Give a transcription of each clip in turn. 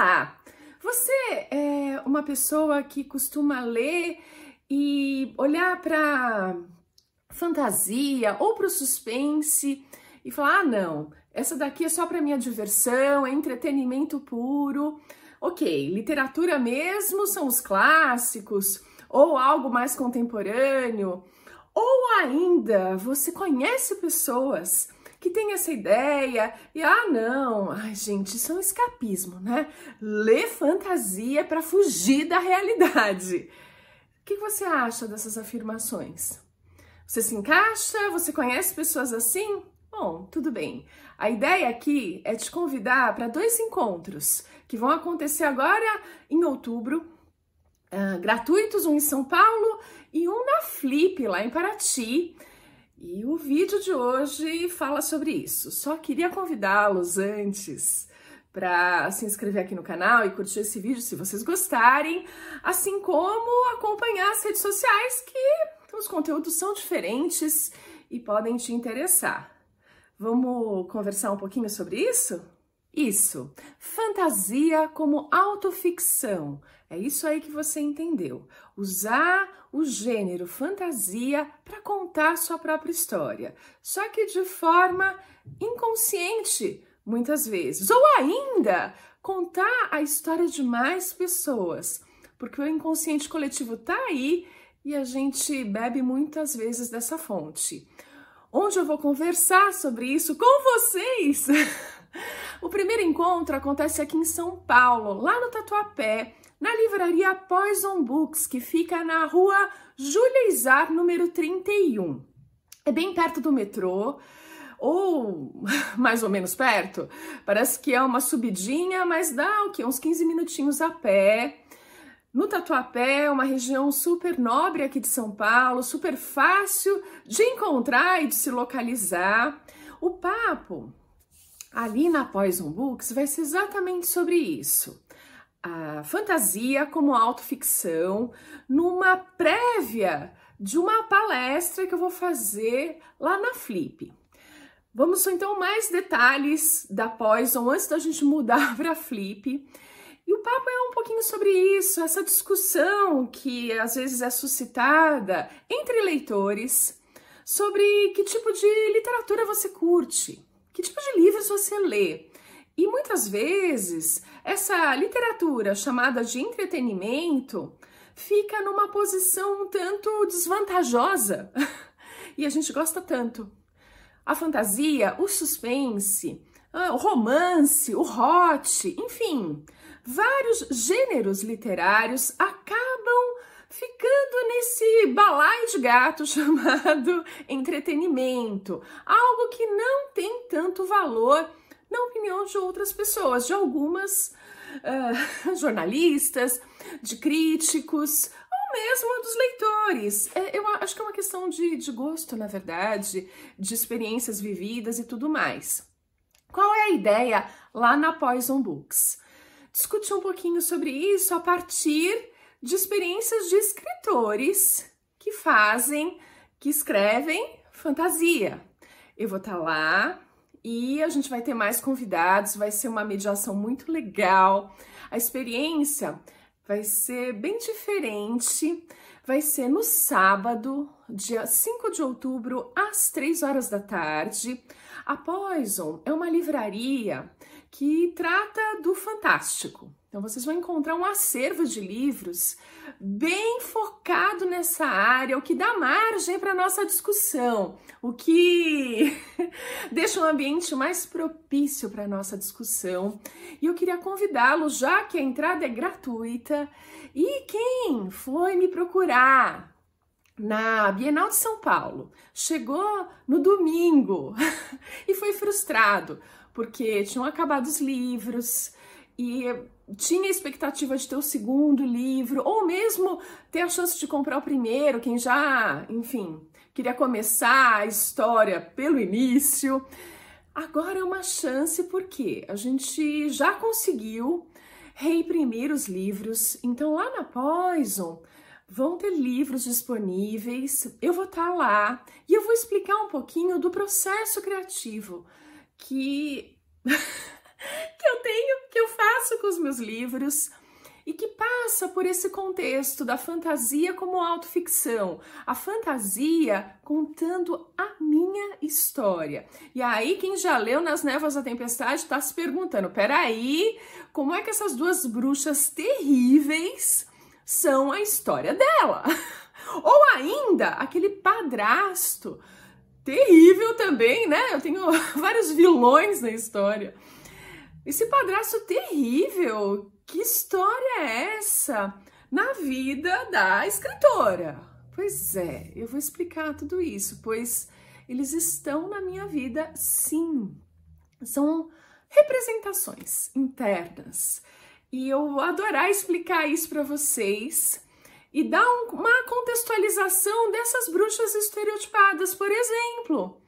Olá! Você é uma pessoa que costuma ler e olhar para fantasia ou para o suspense e falar: ah, não, essa daqui é só para minha diversão, é entretenimento puro. Ok, literatura mesmo são os clássicos ou algo mais contemporâneo. Ou ainda, você conhece pessoas que têm essa ideia e, não, ai gente, isso é um escapismo, né? Ler fantasia para fugir da realidade. O que você acha dessas afirmações? Você se encaixa? Você conhece pessoas assim? Bom, tudo bem. A ideia aqui é te convidar para 2 encontros que vão acontecer agora em outubro, gratuitos, um em São Paulo e um na Flip, lá em Paraty. E o vídeo de hoje fala sobre isso. Só queria convidá-los antes para se inscrever aqui no canal e curtir esse vídeo se vocês gostarem, assim como acompanhar as redes sociais, que os conteúdos são diferentes e podem te interessar. Vamos conversar um pouquinho sobre isso? Isso, fantasia como autoficção. É isso aí que você entendeu. Usar o gênero fantasia para contar sua própria história, só que de forma inconsciente, muitas vezes. Ou ainda, contar a história de mais pessoas, porque o inconsciente coletivo tá aí e a gente bebe muitas vezes dessa fonte. Onde eu vou conversar sobre isso com vocês? O primeiro encontro acontece aqui em São Paulo, lá no Tatuapé, na livraria Poison Books, que fica na rua Júlia Izar, número 31. É bem perto do metrô, ou mais ou menos perto. Parece que é uma subidinha, mas dá o quê? Uns 15 minutinhos a pé. No Tatuapé, uma região super nobre aqui de São Paulo, super fácil de encontrar e de se localizar. O papo ali na Poison Books vai ser exatamente sobre isso. A fantasia como autoficção, numa prévia de uma palestra que eu vou fazer lá na Flip. Vamos então mais detalhes da Poison antes da gente mudar para a Flip. E o papo é um pouquinho sobre isso, essa discussão que às vezes é suscitada entre leitores sobre que tipo de literatura você curte, que tipo de livros você lê. E muitas vezes essa literatura chamada de entretenimento fica numa posição um tanto desvantajosa e a gente gosta tanto. A fantasia, o suspense, o romance, o hot, enfim, vários gêneros literários acabam ficando nesse balaio de gato chamado entretenimento, algo que não tem tanto valor na opinião de outras pessoas, de algumas jornalistas, de críticos, ou mesmo dos leitores. Eu acho que é uma questão de gosto, na verdade, de experiências vividas e tudo mais. Qual é a ideia lá na Poison Books? Discutir um pouquinho sobre isso a partir de experiências de escritores que escrevem fantasia. Eu vou estar lá e a gente vai ter mais convidados, vai ser uma mediação muito legal. A experiência vai ser bem diferente, vai ser no sábado, dia 5 de outubro, às 3 horas da tarde. A Poison é uma livraria que trata do fantástico. Então vocês vão encontrar um acervo de livros bem focado nessa área, o que dá margem para nossa discussão, o que deixa um ambiente mais propício para nossa discussão. E eu queria convidá-los, já que a entrada é gratuita, e quem foi me procurar na Bienal de São Paulo, chegou no domingo e foi frustrado, porque tinham acabado os livros e tinha a expectativa de ter o segundo livro, ou mesmo ter a chance de comprar o primeiro, quem já, enfim, queria começar a história pelo início. Agora é uma chance porque a gente já conseguiu reimprimir os livros, então lá na Poison vão ter livros disponíveis, eu vou estar lá e eu vou explicar um pouquinho do processo criativo, que que eu faço com os meus livros e que passa por esse contexto da fantasia como autoficção, a fantasia contando a minha história. E aí quem já leu Nas Névoas da Tempestade está se perguntando, peraí, como é que essas duas bruxas terríveis são a história dela? Ou ainda, aquele padrasto terrível também, né? Eu tenho vários vilões na história. Esse padrasto terrível, que história é essa na vida da escritora? Pois é, eu vou explicar tudo isso, pois eles estão na minha vida, sim. São representações internas. E eu vou adorar explicar isso para vocês e dar uma contextualização dessas bruxas estereotipadas, por exemplo.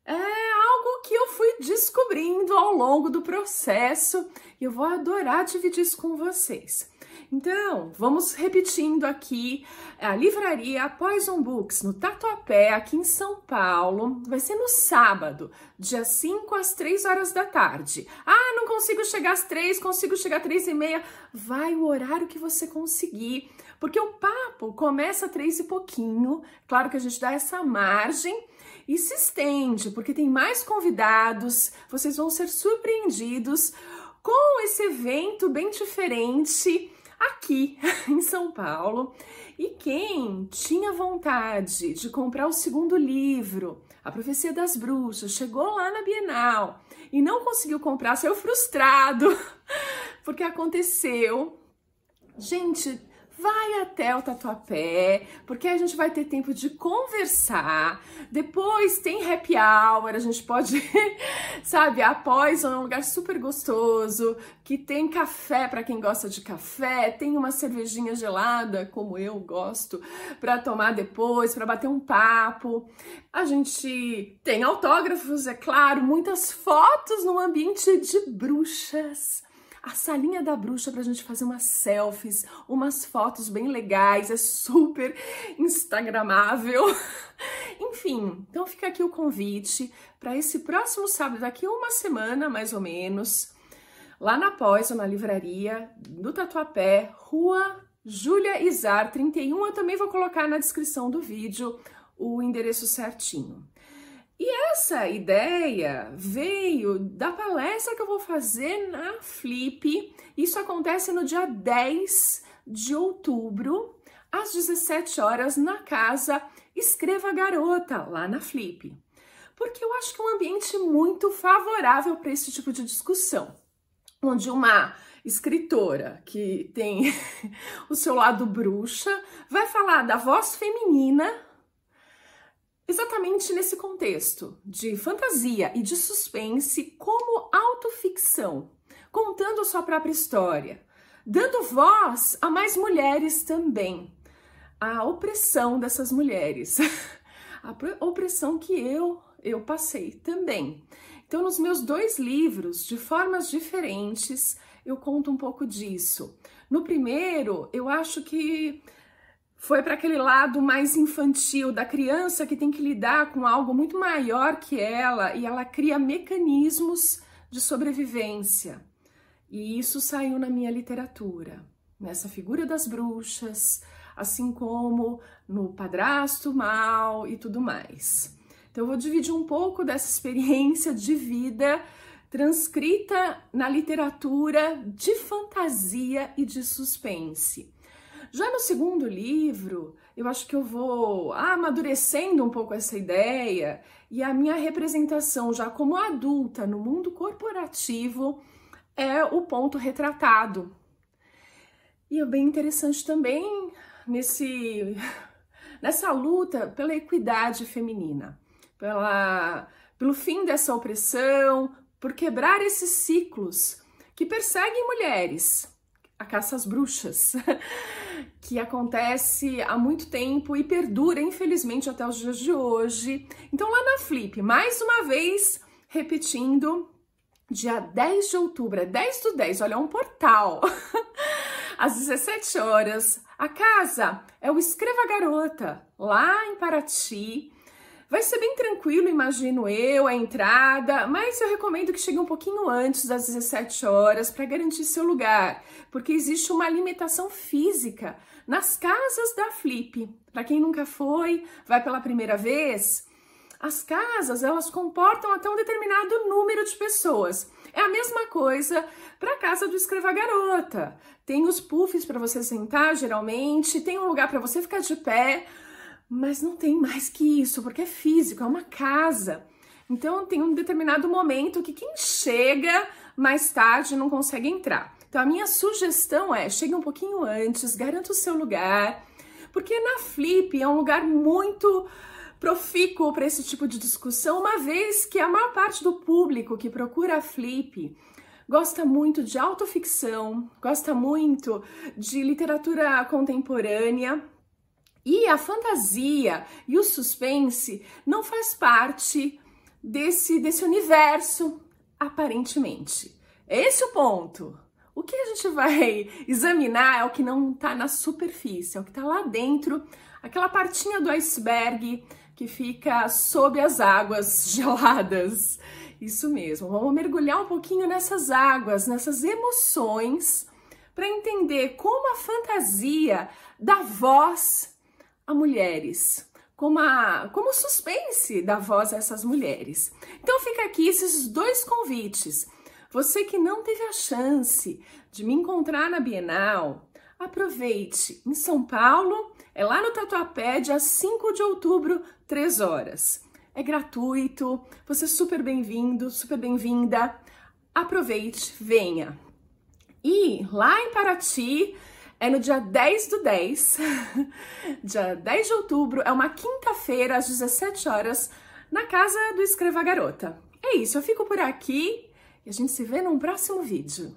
É algo que eu fui descobrindo ao longo do processo e eu vou adorar dividir isso com vocês. Então, vamos repetindo aqui, a livraria Poison Books no Tatuapé, aqui em São Paulo, vai ser no sábado, dia 5 às 3 horas da tarde. Ah, não consigo chegar às 3, consigo chegar às 3h30, vai o horário que você conseguir, porque o papo começa às 3 e pouquinho, claro que a gente dá essa margem, e se estende, porque tem mais convidados, vocês vão ser surpreendidos com esse evento bem diferente aqui em São Paulo. E quem tinha vontade de comprar o segundo livro, A Profecia das Bruxas, chegou lá na Bienal e não conseguiu comprar, saiu frustrado, porque aconteceu. Gente, vai até o Tatuapé, porque a gente vai ter tempo de conversar. Depois tem happy hour, a gente pode, sabe, a Poison é um lugar super gostoso, que tem café para quem gosta de café, tem uma cervejinha gelada, como eu gosto, para tomar depois, para bater um papo. A gente tem autógrafos, é claro, muitas fotos num ambiente de bruxas. A salinha da bruxa pra gente fazer umas selfies, umas fotos bem legais, é super instagramável. Enfim, então fica aqui o convite para esse próximo sábado, daqui a uma semana mais ou menos, lá na Poison, na livraria do Tatuapé, Rua Júlia Izar 31. Eu também vou colocar na descrição do vídeo o endereço certinho. E essa ideia veio da palestra que eu vou fazer na Flip. Isso acontece no dia 10 de outubro, às 17 horas, na casa Escreva Garota, lá na Flip. Porque eu acho que é um ambiente muito favorável para esse tipo de discussão, onde uma escritora que tem o seu lado bruxa vai falar da voz feminina, exatamente nesse contexto de fantasia e de suspense como autoficção, contando a sua própria história, dando voz a mais mulheres também, a opressão dessas mulheres, a opressão que eu passei também. Então, nos meus 2 livros, de formas diferentes, eu conto um pouco disso. No primeiro, eu acho que foi para aquele lado mais infantil da criança que tem que lidar com algo muito maior que ela e ela cria mecanismos de sobrevivência. E isso saiu na minha literatura, nessa figura das bruxas, assim como no Padrasto Mal e tudo mais. Então eu vou dividir um pouco dessa experiência de vida transcrita na literatura de fantasia e de suspense. Já no segundo livro, eu acho que eu vou amadurecendo um pouco essa ideia e a minha representação já como adulta no mundo corporativo é o ponto retratado. E é bem interessante também nessa luta pela equidade feminina, pelo fim dessa opressão, por quebrar esses ciclos que perseguem mulheres, a caça às bruxas, que acontece há muito tempo e perdura, infelizmente, até os dias de hoje. Então, lá na Flip, mais uma vez, repetindo, dia 10 de outubro, é 10/10, olha, é um portal, às 17 horas. A casa é o Escreva Garota, lá em Paraty, Vai ser bem tranquilo, imagino eu, a entrada, mas eu recomendo que chegue um pouquinho antes das 17 horas para garantir seu lugar, porque existe uma limitação física nas casas da Flip. Para quem nunca foi, vai pela primeira vez, as casas, elas comportam até um determinado número de pessoas. É a mesma coisa para a casa do Escreva Garota. Tem os puffs para você sentar, geralmente, tem um lugar para você ficar de pé, mas não tem mais que isso, porque é físico, é uma casa. Então tem um determinado momento que quem chega mais tarde não consegue entrar. Então a minha sugestão é, chegue um pouquinho antes, garanta o seu lugar, porque na Flip é um lugar muito profícuo para esse tipo de discussão, uma vez que a maior parte do público que procura a Flip gosta muito de autoficção, gosta muito de literatura contemporânea, e a fantasia e o suspense não faz parte desse universo, aparentemente. É esse o ponto. O que a gente vai examinar é o que não está na superfície, é o que está lá dentro, aquela partinha do iceberg que fica sob as águas geladas. Isso mesmo, vamos mergulhar um pouquinho nessas águas, nessas emoções, para entender como a fantasia dá voz a mulheres, como o suspense dá voz a essas mulheres. Então fica aqui esses dois convites. Você que não teve a chance de me encontrar na Bienal, aproveite. Em São Paulo, é lá no Tatuapé, dia 5 de outubro, 3 horas. É gratuito, você é super bem-vindo, super bem-vinda. Aproveite, venha. E lá em Paraty, é no dia 10/10, dia 10 de outubro, é uma quinta-feira, às 17 horas, na casa do Escreva Garota. É isso, eu fico por aqui e a gente se vê num próximo vídeo.